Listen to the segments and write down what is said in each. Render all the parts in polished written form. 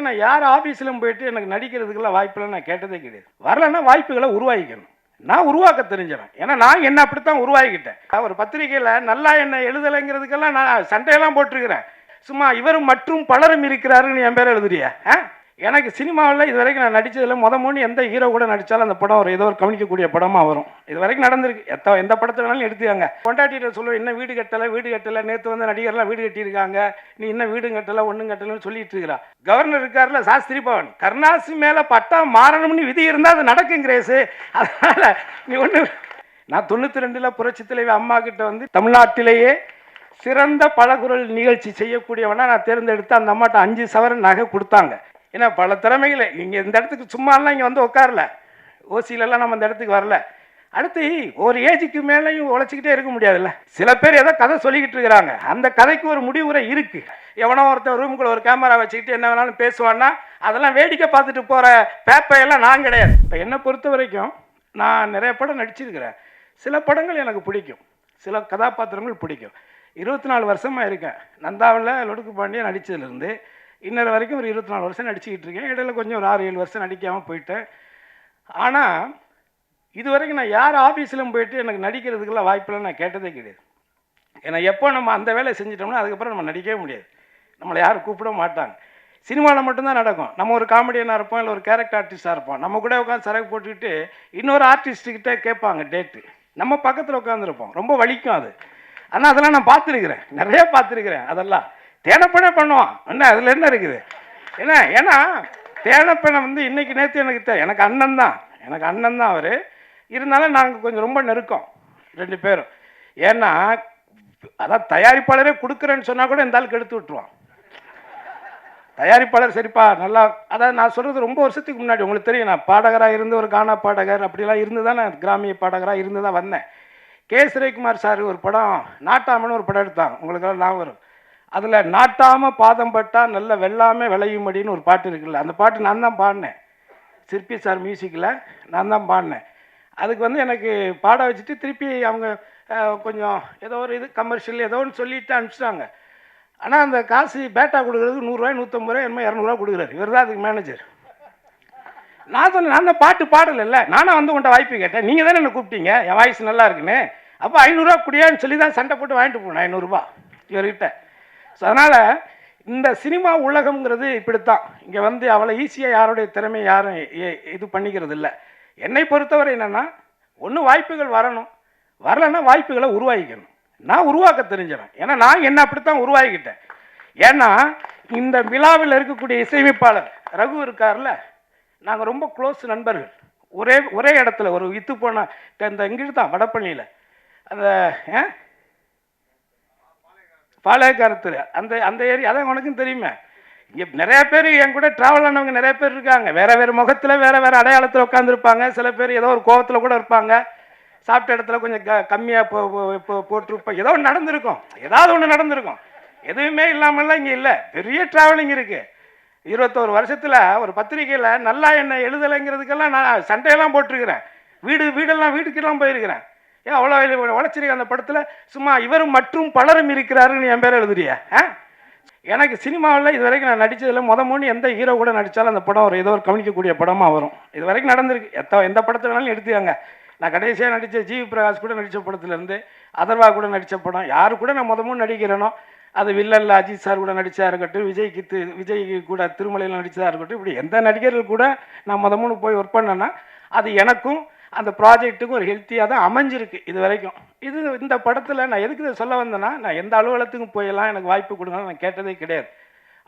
நான் யார் ஆஃபீஸ்லையும் போயிட்டு எனக்கு நடிக்கிறதுக்கெல்லாம் வாய்ப்புலாம் நான் கேட்டதே கிடையாது. வரலன்னா வாய்ப்புகளை உருவாக்கிக்கணும். நான் உருவாக்க தெரிஞ்சவன். ஏன்னா நான் என்ன அப்படித்தான் உருவாக்கிட்டேன். ஒரு பத்திரிகையில் நல்லா என்ன எழுதலைங்கிறதுக்கெல்லாம் நான் சண்டையெல்லாம் போட்டிருக்கிறேன். சும்மா இவரும் மற்றும் பலரும் இருக்கிறாருன்னு என் பேர் எழுதுறியா? எனக்கு சினிமாவில் இது வரைக்கும் நான் நடித்ததில் மூணு எந்த ஹீரோ கூட நடித்தாலும் அந்த படம் ஒரு ஏதோ ஒரு கவனிக்கக்கூடிய படமாக வரும். இது வரைக்கும் நடந்திருக்கு. எந்த படத்தை வேணாலும் எடுத்துக்காங்க. கொண்டாட்டிகிட்ட சொல்லுவேன், இன்னும் வீடு கட்டலை, நேற்று வந்து நடிகர்லாம் வீடு கட்டியிருக்காங்க, நீ இன்னும் வீடு கட்டலை ஒன்றும் கட்டலைன்னு சொல்லிட்டு இருக்கிறா. கவர்னர் இருக்காருல சாஸ்திரி பவன், கருணாசி மேலே பட்டா மாறணும்னு விதி இருந்தால் அது நடக்குங்கிறேசு. அதனால் நீ ஒன்று, நான் 92 புரட்சி தலைவி அம்மா கிட்ட வந்து தமிழ்நாட்டிலேயே சிறந்த பலகுரல் நிகழ்ச்சி செய்யக்கூடியவனா நான் தேர்ந்தெடுத்து அந்த அம்மாட்ட 5 சவரன் நகை கொடுத்தாங்க. ஏன்னா பல திறமைகளை இங்கே இந்த இடத்துக்கு சும்மாலாம் இங்கே வந்து உட்காரல, ஓசியிலலாம் நம்ம இந்த இடத்துக்கு வரல. அடுத்து ஒரு ஏஜுக்கு மேலேயும் உழைச்சிக்கிட்டே இருக்க முடியாதுல்ல. சில பேர் ஏதோ கதை சொல்லிக்கிட்டு இருக்கிறாங்க, அந்த கதைக்கு ஒரு முடிவுரை இருக்குது. எவனோ ஒருத்தர் ரூமுக்குள்ள ஒரு கேமரா வச்சுக்கிட்டு என்ன வேணாலும் பேசுவான்னா அதெல்லாம் வேடிக்கை பார்த்துட்டு போகிற பேப்பையெல்லாம் நான் கிடையாது. இப்போ என்னை பொறுத்த வரைக்கும் நான் நிறைய படம் நடிச்சிருக்கிறேன். சில படங்கள் எனக்கு பிடிக்கும், சில கதாபாத்திரங்கள் பிடிக்கும். 24 வருஷமாக இருக்கேன். நந்தாவில் லொடுக்கு பாண்டியன் நடித்ததுலேருந்து இன்னொரு வரைக்கும் ஒரு 24 வருஷம் நடிச்சுக்கிட்டு இருக்கேன். இடையில கொஞ்சம் ஒரு 6-7 வருஷம் நடிக்காமல் போயிட்டேன். ஆனால் இது வரைக்கும் நான் யார் ஆஃபீஸ்லையும் போயிட்டு எனக்கு நடிக்கிறதுக்கெல்லாம் வாய்ப்பெல்லாம் நான் கேட்டதே கிடையாது. ஏன்னா எப்போ நம்ம அந்த வேலையை செஞ்சிட்டோம்னா அதுக்கப்புறம் நம்ம நடிக்கவே முடியாது, நம்மளை யாரும் கூப்பிட மாட்டாங்க. சினிமாவில் மட்டும்தான் நடக்கும். நம்ம ஒரு காமெடியனாக இருப்போம், இல்லை ஒரு கேரக்டர் ஆர்டிஸ்டாக இருப்போம். நம்ம கூட உட்காந்து சரக்கு போட்டுக்கிட்டு இன்னொரு ஆர்டிஸ்ட்டுக்கிட்ட கேட்பாங்க டேட்டு, நம்ம பக்கத்தில் உட்காந்துருப்போம். ரொம்ப வலிக்கும் அது. ஆனால் அதெல்லாம் நான் பார்த்துருக்குறேன், நிறைய பார்த்துருக்குறேன். அதெல்லாம் தேனப்பனே பண்ணுவான். என்ன அதில் என்ன இருக்குது? ஏன்னா தேனப்பனை வந்து இன்றைக்கி நேற்று எனக்கு அண்ணன் தான் அவர். இருந்தாலும் நாங்கள் கொஞ்சம் ரொம்ப நெருக்கம் 2 பேரும். ஏன்னா அதான் தயாரிப்பாளரே கொடுக்குறேன்னு சொன்னால் கூட இந்த ஆளுக்கு எடுத்து விட்டுருவான். தயாரிப்பாளர் சரிப்பா நல்லா, அதாவது நான் சொல்கிறது ரொம்ப வருஷத்துக்கு முன்னாடி உங்களுக்கு தெரியும். நான் பாடகராக இருந்து ஒரு கானா பாடகர் அப்படிலாம் இருந்து தான் நான் கிராமிய பாடகராக இருந்து தான் வந்தேன். கே. சுரேகுமார் சார் ஒரு படம் நாட்டாமன்னு ஒரு படம் எடுத்தாங்க, உங்களுக்கெல்லாம் நான் வரும். அதில் நாட்டாமல் பாதம் பட்டா நல்ல வெள்ளாமே விளையும்படின்னு ஒரு பாட்டு இருக்குல்ல, அந்த பாட்டு நான் தான் பாடினேன். சிற்பி சார் மியூசிக்கில் நான் தான் பாடினேன். அதுக்கு வந்து எனக்கு பாட வச்சுட்டு திருப்பி அவங்க கொஞ்சம் ஏதோ ஒரு இது கமர்ஷியல் ஏதோ ஒன்று சொல்லிட்டு அனுப்பிச்சிட்டாங்க. ஆனால் அந்த காசு பேட்டா கொடுக்குறதுக்கு 100 ரூபாய் 150 ரூபாய் என்னமோ 200 ரூபா கொடுக்குறாரு. இவர் தான் அதுக்கு மேனேஜர். நான் சொன்னேன், நான் தான் பாட்டு பாடலைல்ல, நானும் வந்து உன்ட்ட வாய்ப்பு கேட்டேன், நீங்கள் தானே என்னை கூப்பிட்டீங்க, என் வாய்ஸ் நல்லா இருக்குன்னு. அப்போ 500 ரூபா குடியான்னு சொல்லி தான் சண்டை போட்டு வாங்கிட்டு போனேன் 500 ரூபா இவர்கிட்ட. ஸோ அதனால் இந்த சினிமா உலகம்ங்கிறது இப்படித்தான். இங்கே வந்து அவ்வளோ ஈஸியாக யாருடைய திறமை யாரும் இது பண்ணிக்கிறது இல்லை. என்னை பொறுத்தவரை என்னென்னா, ஒன்று வாய்ப்புகள் வரணும், வரலைன்னா வாய்ப்புகளை உருவாக்கிக்கணும். நான் உருவாக்க தெரிஞ்சவன். ஏன்னா நான் என்ன அப்படித்தான் உருவாக்கிட்டேன். ஏன்னா இந்த விழாவில் இருக்கக்கூடிய இசையமைப்பாளர் ரகு இருக்கார்ல, நாங்கள் ரொம்ப க்ளோஸ் நண்பர்கள். ஒரே இடத்துல ஒரு வித்து போன இந்த இங்கிட்டு தான் வடப்பள்ளியில் அந்த பாளையக்காரத்தில் அந்த ஏரியா, அதான் உனக்கும் தெரியுமே. இங்கே நிறைய பேர் என் கூட ட்ராவல் ஆனவங்க நிறைய பேர் இருக்காங்க. வேறு முகத்தில் வேறு அடையாளத்தில் உட்காந்துருப்பாங்க. சில பேர் ஏதோ ஒரு கோவத்தில் கூட இருப்பாங்க. சாப்பிட்ட இடத்துல கொஞ்சம் கம்மியாக போட்டிருப்போம். ஏதோ ஒன்று நடந்திருக்கும், ஏதாவது ஒன்று நடந்திருக்கும். எதுவுமே இல்லாமல்லாம் இங்கே இல்லை, பெரிய ட்ராவலிங் இருக்குது. 21 வருஷத்தில் ஒரு பத்திரிகையில் நல்லா என்ன எழுதலைங்கிறதுக்கெல்லாம் நான் சண்டையெல்லாம் போட்டிருக்கிறேன். வீட்டுக்கெல்லாம் போயிருக்கிறேன். ஏன் அவ்வளோ உழைச்சிருக்கேன் அந்த படத்தில். சும்மா இவரும் மற்றும் பலரும் இருக்கிறாருன்னு என் பேர் எழுதுறியா? எனக்கு சினிமாவில் இது வரைக்கும் நான் நடித்ததில் மூணு எந்த ஹீரோ கூட நடித்தாலும் அந்த படம் ஒரு ஏதோ ஒரு கவனிக்கக்கூடிய படமாக வரும். இது வரைக்கும் நடந்திருக்கு. எந்த படத்தை வேணாலும் எடுத்துக்காங்க. நான் கடைசியாக நடித்த ஜிவி பிரகாஷ் கூட நடித்த படத்துலேருந்து அதர்வா கூட நடித்த படம், யாரு கூட நான் மூணு நடிக்கிறேனோ அது வில்லனில் அஜித் சார் கூட நடித்ததாக இருக்கட்டும், விஜய் கூட திருமலையில் நடித்ததாக இருக்கட்டும், இப்படி எந்த நடிகர்கள் கூட நான் மூணு போய் ஒர்க் பண்ணேன்னா அது எனக்கும் அந்த ப்ராஜெக்ட்டுக்கும் ஒரு ஹெல்த்தியாக தான் அமைஞ்சிருக்கு இது வரைக்கும். இந்த படத்தில் நான் எதுக்கு இதை சொல்ல வந்தேன்னா, நான் எந்த அலுவலகத்துக்கும் போயெல்லாம் எனக்கு வாய்ப்பு கொடுங்க நான் கேட்டதே கிடையாது.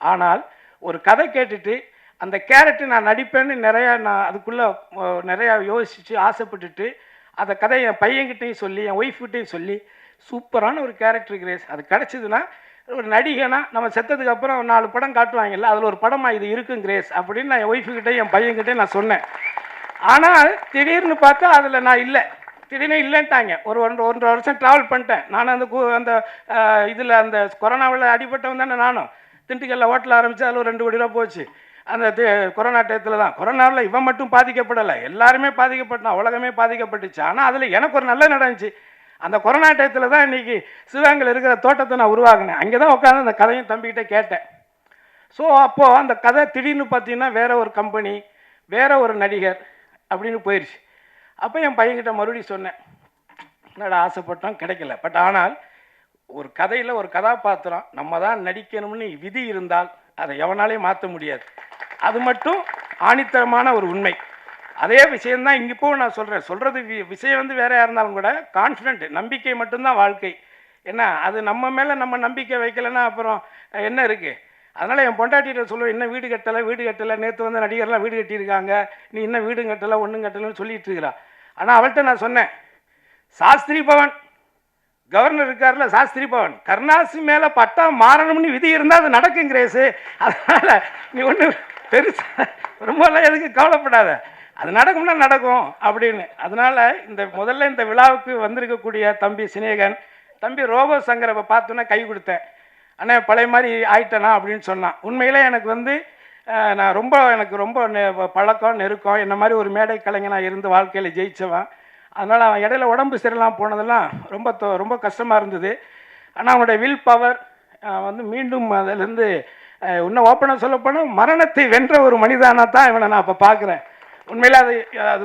ஆனால் ஒரு கதை கேட்டுட்டு அந்த கேரக்டர் நான் நடிப்பேன்னு நான் அதுக்குள்ளே நிறையா யோசித்து ஆசைப்பட்டுட்டு அந்த கதையை என் பையன்கிட்டையும் சொல்லி என் ஒய்ஃப்கிட்டையும் சொல்லி சூப்பரான ஒரு கேரக்டர் கிரேஸ் அது கிடச்சிதுன்னா, ஒரு நடிகனா நம்ம செத்ததுக்கு அப்புறம் 4 படம் காட்டுவாங்கல்ல, அதில் ஒரு படமாக இது இருக்கும் கிரேஸ் அப்படின்னு நான் என் ஒய்ஃபுக்கிட்டையும் என் பையன்கிட்டையும் நான் சொன்னேன். ஆனால் திடீர்னு பார்த்தா அதில் நான் இல்லை, திடீர்னு இல்லைன்ட்டாங்க. ஒரு 1.5 வருஷம் ட்ராவல் பண்ணிட்டேன் நான். அந்த இதில் அந்த கொரோனாவில் அடிபட்டவன் தானே நானும். திண்டுக்கல்ல ஹோட்டல் ஆரம்பித்து அதில் ஒரு 2 கோடி ரூபா போச்சு. அந்த கொரோனா டயத்தில் தான். கொரோனாவில் இவன் மட்டும் பாதிக்கப்படலை, எல்லாருமே பாதிக்கப்பட்டான், உலகமே பாதிக்கப்பட்டுச்சு. ஆனால் அதில் எனக்கு ஒரு நல்ல நடந்துச்சு. அந்த கொரோனா டயத்தில் தான் இன்றைக்கி சிவகங்கையில் இருக்கிற தோட்டத்தை நான் உருவாக்கினேன். அங்கே தான் உட்காந்து அந்த கதையும் தம்பிக்கிட்ட கேட்டேன். ஸோ அப்போது அந்த கதை திடீர்னு பார்த்தீங்கன்னா வேற ஒரு கம்பெனி, வேற ஒரு நடிகர் அப்படின்னு போயிடுச்சு. அப்போ என் பையன்கிட்ட மறுபடியும் சொன்னேன், என்னடா ஆசைப்பட்டோம் கிடைக்கல. பட் ஆனால் ஒரு கதையில் ஒரு கதாபாத்திரம் நம்ம தான் நடிக்கணும்னு விதி இருந்தால் அதை எவனாலையும் மாற்ற முடியாது. அது மட்டும் ஆணித்தரமான ஒரு உண்மை. அதே விஷயந்தான் இங்கே இப்போ நான் சொல்கிறது விஷயம் வந்து வேறையாக இருந்தாலும் கூட கான்ஃபிடென்ட், நம்பிக்கை மட்டும்தான் வாழ்க்கை. என்ன அது நம்ம மேலே நம்ம நம்பிக்கை வைக்கலைன்னா அப்புறம் என்ன இருக்குது? அதனால் என் பொண்டாட்டிகிட்ட சொல்லுவேன், இன்னும் வீடு கட்டலை, நேற்று வந்து நடிகர்லாம் வீடு கட்டியிருக்காங்க, நீ இன்னும் வீடும் கட்டலை ஒன்றும் கட்டலைன்னு சொல்லிட்டு இருக்கிறா. ஆனால் அவள்கிட்ட நான் சொன்னேன், சாஸ்திரி பவன் கவர்னர் இருக்கார்ல, சாஸ்திரி பவன் கருணாசி மேலே பட்டா மாறணும்னு விதி இருந்தால் அது நடக்கும் கிரேஸு. அதனால் நீ ஒன்று பெருசாக ரொம்பலாம் எதுக்கு கவலைப்படாத, அது நடக்கும்னா நடக்கும் அப்படின்னு. அதனால் முதல்ல இந்த விழாவுக்கு வந்திருக்கக்கூடிய தம்பி சினேகன், தம்பி ரோபோ சங்கரை பார்த்தோன்னா கை கொடுத்தேன். அண்ணே பழைய மாதிரி ஆயிட்டேனா அப்படின்னு சொன்னான். உண்மையிலே எனக்கு வந்து எனக்கு ரொம்ப பழக்கம் நெருக்கம், என்ன மாதிரி ஒரு மேடை கலைஞனாக இருந்து வாழ்க்கையில் ஜெயித்தவன். அதனால் அவன் இடையில உடம்பு சரியில்லாமல் போனதெல்லாம் ரொம்ப கஷ்டமாக இருந்தது. ஆனால் அவனுடைய வில் பவர் வந்து மீண்டும் அதிலேருந்து இன்னும் ஓப்பனாக சொல்லப்போனால் மரணத்தை வென்ற ஒரு மனிதனாக தான் இவனை நான் இப்போ பார்க்குறேன். உண்மையில் அது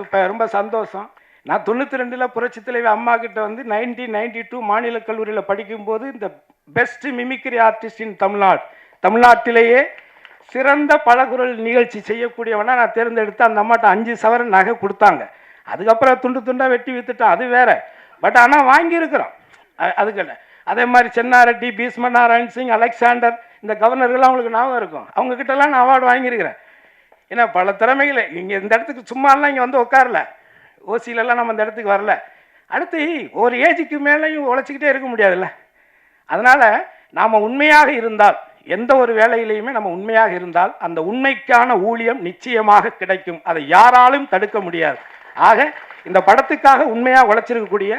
இப்போ ரொம்ப சந்தோஷம். நான் 92 புரட்சி தலைவி அம்மா கிட்ட வந்து 1992 மாநில கல்லூரியில் படிக்கும்போது இந்த பெஸ்ட் மிமிக்ரி ஆர்டிஸ்ட் இன் தமிழ்நாட்டிலேயே சிறந்த பழகுரல் நிகழ்ச்சி செய்யக்கூடியவனா நான் தேர்ந்தெடுத்து அந்த அம்மாட்ட 5 சவரன் நகை கொடுத்தாங்க. அதுக்கப்புறம் துண்டாக வெட்டி வித்துட்டோம், அது வேற. பட் ஆனால் வாங்கியிருக்கிறோம் அதுக்கிட்ட. அதே மாதிரி சென்னாரெட்டி, பீஸ்ம நாராயண் சிங், அலெக்சாண்டர், இந்த கவர்னர்கள்லாம் அவங்களுக்கு ஞாபகம் இருக்கும். அவங்கக்கிட்டலாம் நான் அவார்டு வாங்கியிருக்கிறேன். ஏன்னா பல திறமைகளை இங்கே இந்த இடத்துக்கு சும்மாலாம் இங்கே வந்து உட்காரல, ஓசியிலலாம் நம்ம இந்த இடத்துக்கு வரல. அடுத்து ஒரு ஏஜுக்கு மேலேயும் உழைச்சிக்கிட்டே இருக்க முடியாதுல்ல. அதனால் நாம் உண்மையாக இருந்தால், எந்த ஒரு வேலையிலையுமே நம்ம உண்மையாக இருந்தால் அந்த உண்மைக்கான ஊழியம் நிச்சயமாக கிடைக்கும். அதை யாராலும் தடுக்க முடியாது. ஆக இந்த படத்துக்காக உண்மையாக உழைச்சிருக்கக்கூடிய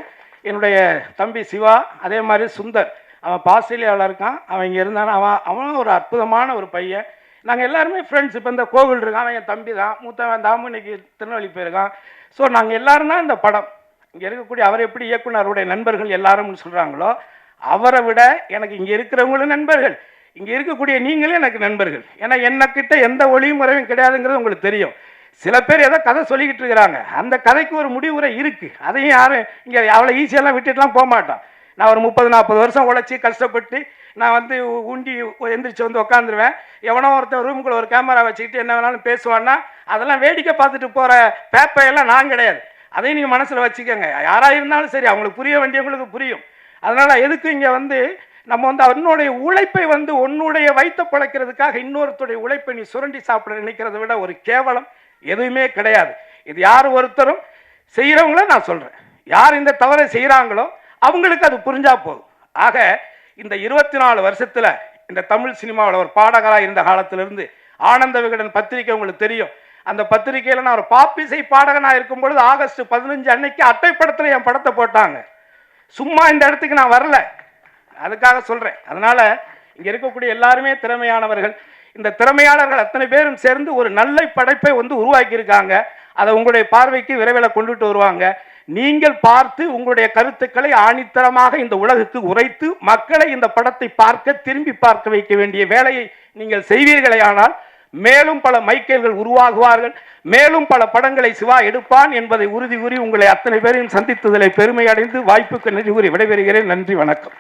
என்னுடைய தம்பி சிவா, அதே மாதிரி சுந்தர், அவன் ஆஸ்திரேலியாவில் இருக்கான், அவன் இங்கே இருந்தானா, அவன் ஒரு அற்புதமான ஒரு பையன். நாங்கள் எல்லாருமே ஃப்ரெண்ட்ஸ். இப்போ இந்த கோவில் இருக்கான், அவன் என் தம்பி தான். மூத்தவன் தாமு இன்னைக்கு திருநெல்வேலி போயிருக்கான். ஸோ நாங்கள் எல்லாரும் தான் இந்த படம். இங்கே இருக்கக்கூடிய அவர் எப்படி இயக்குனருடைய நண்பர்கள் எல்லாரும்னு சொல்கிறாங்களோ, அவரை விட எனக்கு இங்கே இருக்கிறவங்களும் நண்பர்கள், இங்கே இருக்கக்கூடிய நீங்களே எனக்கு நண்பர்கள். ஏன்னா என்னக்கிட்ட எந்த ஒளியும் முறையும் கிடையாதுங்கிறது உங்களுக்கு தெரியும். சில பேர் ஏதோ கதை சொல்லிக்கிட்டு இருக்கிறாங்க, அந்த கதைக்கு ஒரு முடிவுரை இருக்குது. அதையும் யாரும் இங்கே அவ்வளோ ஈஸியெல்லாம் விட்டுட்டுலாம் போக மாட்டோம். நான் ஒரு 30-40 வருஷம் உழைச்சி கஷ்டப்பட்டு நான் வந்து உண்டி எந்திரிச்சு வந்து உட்காந்துருவேன். எவனோ ஒருத்தர் ரூமுக்குள்ள ஒரு கேமரா வச்சுக்கிட்டு என்ன வேணாலும் பேசுவான்னா அதெல்லாம் வேடிக்கை பார்த்துட்டு போகிற பேப்பையெல்லாம் நான் கிடையாது. அதையும் நீங்கள் மனசில் வச்சுக்கோங்க. யாராக இருந்தாலும் சரி, அவங்களுக்கு புரிய வேண்டியவங்களுக்கு புரியும். அதனால் எதுக்கு இங்கே வந்து நம்ம வந்து அவனுடைய உழைப்பை வந்து உன்னுடைய வைத்த பிழைக்கிறதுக்காக இன்னொருத்தருடைய உழைப்பை நீ சுரண்டி சாப்பிட நினைக்கிறத விட ஒரு கேவலம் எதுவுமே கிடையாது. இது யார் ஒருத்தரும் செய்கிறவங்கள நான் சொல்கிறேன், யார் இந்த தவறை செய்கிறாங்களோ அவங்களுக்கு அது புரிஞ்சா போதும். ஆக இந்த 24 வருஷத்தில் இந்த தமிழ் சினிமாவில் ஒரு பாடகராக இருந்த காலத்திலிருந்து ஆனந்த விகடன் பத்திரிக்கை உங்களுக்கு தெரியும். அந்த பத்திரிகையில் நான் ஒரு பாப்பிசை பாடகனாக இருக்கும் பொழுது ஆகஸ்ட் 15 அன்னைக்கு அட்டைப்படத்தில் என் படத்தை போட்டாங்க. சும்மா இந்த இடத்துக்கு நான் வரல, அதுக்காக சொல்கிறேன். அதனால் இங்கே இருக்கக்கூடிய எல்லாருமே திறமையானவர்கள். இந்த திறமையாளர்கள் அத்தனை பேரும் சேர்ந்து ஒரு நல்ல படைப்பை வந்து உருவாக்கியிருக்காங்க. அதை உங்களுடைய பார்வைக்கு விரைவில் கொண்டுட்டு வருவாங்க. நீங்கள் பார்த்து உங்களுடைய கருத்துக்களை ஆணித்தரமாக இந்த உலகுக்கு உரைத்து மக்களை இந்த படத்தை திரும்பி பார்க்க வைக்க வேண்டிய வேலையை நீங்கள் செய்வீர்களே. ஆனால் மேலும் பல மைக்கேல்கள் உருவாகுவார்கள், மேலும் பல படங்களை சிவா எடுப்பான் என்பதை உறுதி கூறி உங்களை அத்தனை பேரையும் சந்தித்ததில் பெருமை அடைந்து வாய்ப்புக்கு நன்றி கூறி விடைபெறுகிறேன். நன்றி, வணக்கம்.